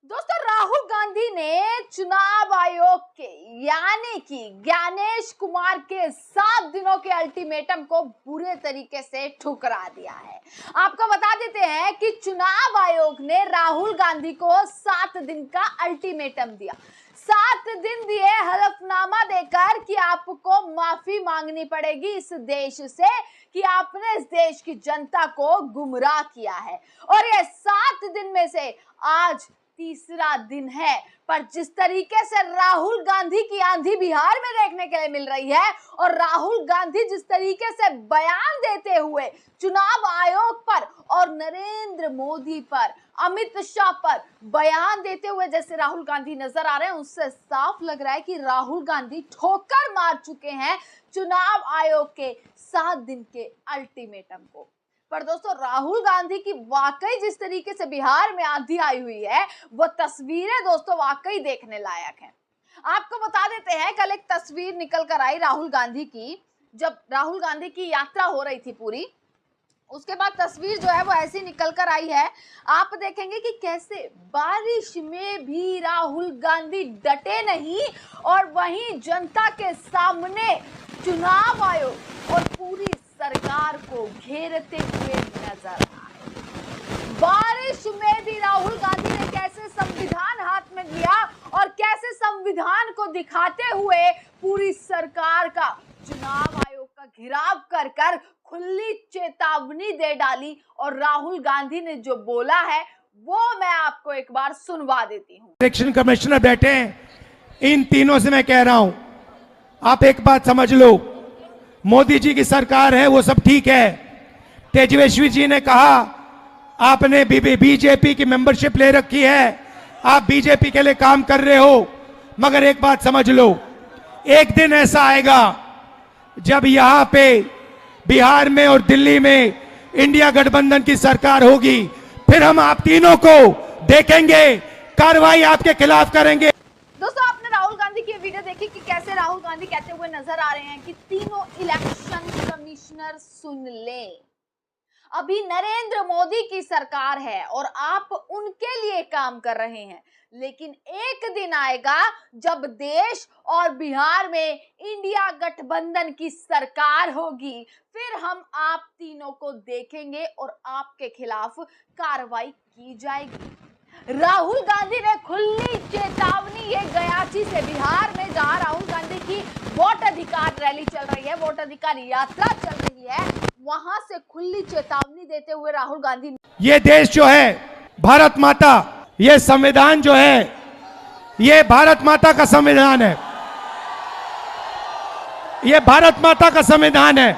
दोस्तों, राहुल गांधी ने चुनाव आयोग के यानी कि ज्ञानेश कुमार के 7 दिनों के अल्टीमेटम को बुरे तरीके से ठुकरा दिया है। आपको बता देते हैं कि चुनाव आयोग ने राहुल गांधी को 7 दिन का अल्टीमेटम दिया। 7 दिन दिए हलफनामा देकर कि आपको माफी मांगनी पड़ेगी इस देश से कि आपने इस देश की जनता को गुमराह किया है। और ये 7 दिन में से आज तीसरा दिन है, पर जिस तरीके से राहुल गांधी की आंधी बिहार में देखने के लिए मिल रही है और राहुल गांधी जिस तरीके से बयान देते हुए चुनाव आयोग पर और नरेंद्र मोदी पर, अमित शाह पर बयान देते हुए जैसे राहुल गांधी नजर आ रहे हैं, उससे साफ लग रहा है कि राहुल गांधी ठोकर मार चुके हैं चुनाव आयोग के 7 दिन के अल्टीमेटम को। पर दोस्तों, राहुल गांधी की वाकई जिस तरीके से बिहार में आंधी आई हुई है, वो तस्वीरें दोस्तों वाकई देखने लायक हैं। आपको बता देते हैं, कल एक तस्वीर निकल कर आई राहुल गांधी की, जब राहुल गांधी की यात्रा हो रही थी पूरी, उसके बाद तस्वीर जो है वो ऐसी निकल कर आई है। आप देखेंगे कि कैसे बारिश में भी राहुल गांधी डटे नहीं और वहीं जनता के सामने चुनाव आयोग और पूरी सरकार को घेरते हुए नजर आए। बारिश में भी राहुल गांधी ने कैसे संविधान हाथ में लिया और कैसे संविधान को दिखाते हुए पूरी सरकार का, चुनाव आयोग का घेराव कर कर खुली चेतावनी दे डाली। और राहुल गांधी ने जो बोला है वो मैं आपको एक बार सुनवा देती हूँ। इलेक्शन कमिश्नर बैठे हैं, इन तीनों से मैं कह रहा हूं, आप एक बात समझ लो, मोदी जी की सरकार है वो सब ठीक है। तेजस्वी जी ने कहा आपने बीजेपी की मेंबरशिप ले रखी है, आप बीजेपी के लिए काम कर रहे हो, मगर एक बात समझ लो, एक दिन ऐसा आएगा जब यहां पे बिहार में और दिल्ली में इंडिया गठबंधन की सरकार होगी, फिर हम आप तीनों को देखेंगे, कार्रवाई आपके खिलाफ करेंगे। दोस्तों, आपने राहुल गांधी की वीडियो देखी कि कैसे राहुल गांधी कहते हुए नजर आ रहे हैं कि तीनों इलेक्शन कमिश्नर सुन ले, अभी नरेंद्र मोदी की सरकार है और आप उनके लिए काम कर रहे हैं, लेकिन एक दिन आएगा जब देश और बिहार में इंडिया गठबंधन की सरकार होगी, फिर हम आप तीनों को देखेंगे और आपके खिलाफ कार्रवाई की जाएगी। राहुल गांधी ने खुली चेतावनी, ये गयाची से बिहार में जहां राहुल गांधी की वोट अधिकार रैली चल रही है, वोट अधिकार यात्रा चल रही है, वहां से खुली चेतावनी देते हुए राहुल गांधी, ये देश जो है भारत माता, ये संविधान जो है ये भारत माता का संविधान है, ये भारत माता का संविधान है।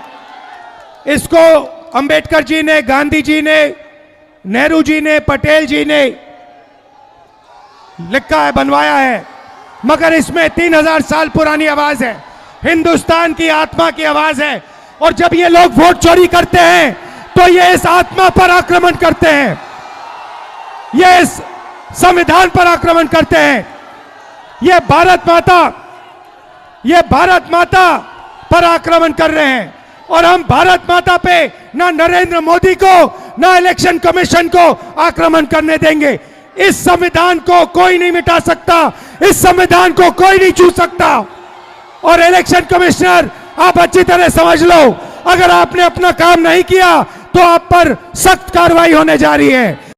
इसको अंबेडकर जी ने, गांधी जी ने, नेहरू जी ने, पटेल जी ने लिखा है, बनवाया है, मगर इसमें 3000 साल पुरानी आवाज है, हिंदुस्तान की आत्मा की आवाज है। और जब ये लोग वोट चोरी करते हैं तो ये इस आत्मा पर आक्रमण करते हैं, ये इस संविधान पर आक्रमण करते हैं। ये भारत माता पर आक्रमण कर रहे हैं और हम भारत माता पे ना नरेंद्र मोदी को ना इलेक्शन कमीशन को आक्रमण करने देंगे। इस संविधान को कोई नहीं मिटा सकता, इस संविधान को कोई नहीं छू सकता। और इलेक्शन कमिश्नर, आप अच्छी तरह समझ लो, अगर आपने अपना काम नहीं किया तो आप पर सख्त कार्रवाई होने जा रही है।